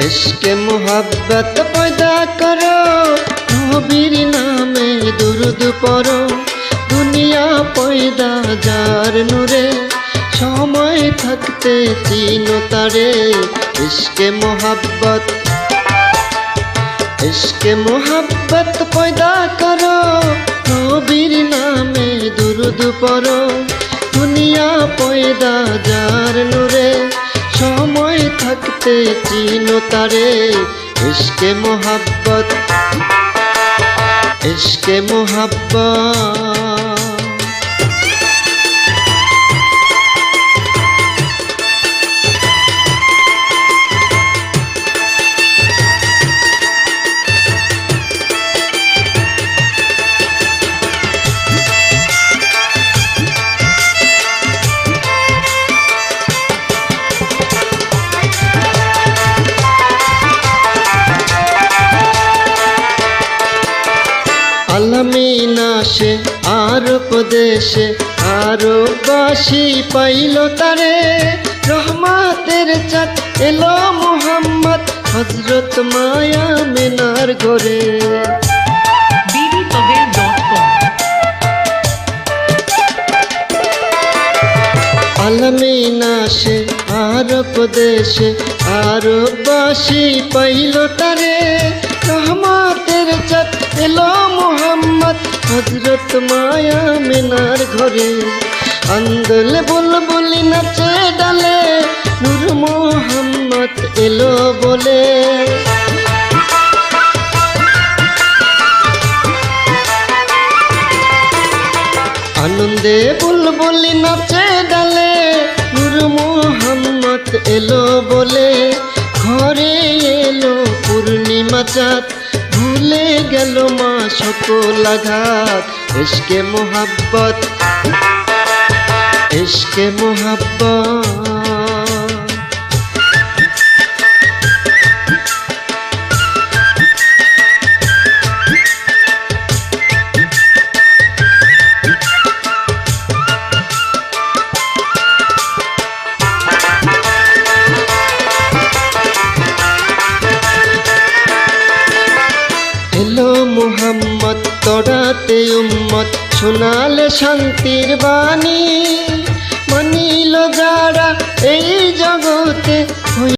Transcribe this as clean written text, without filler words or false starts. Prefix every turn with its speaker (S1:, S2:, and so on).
S1: इश्क़े मोहब्बत पैदा करो, नबीर नामे दुरूद पढ़ो। दुनिया पैदा जार नूरे, समय থাকতে চিনো তারে। इश्क़े मोहब्बत पैदा करो, नबीर नामे दुरूद पढ़ो। दुनिया पैदा जार नूरे, समय থাকতে চিনো তারে। इश्क़े मोहब्बत আলমিনাশে আরব দেশে আরববাসী পাইল তারে। রহমতের চাঁদ এলো মুহাম্মদ, হযরত মায়া মিনার ঘরে। আলমিনাশে আরব দেশে আরববাসী পাইল তারে। রহমতের চাঁদ এলো মুহাম্মদ, হযরত মায়া মিনার ঘরে। আন্দোল বুলবুলি নাচে ডালে, নূর মুহাম্মদ এলো বলে। আনন্দে বুলবুলি নাচে ডালে, নূর মুহাম্মদ এলো বলে। ঘরে এলো পূর্ণিমা চাঁদ, ভুলে গেল মা সকল আঘাত। इश्क़े मोहब्बत এলো মুহাম্মদ তরাতে উম্মত, শোনালে শান্তির বাণী।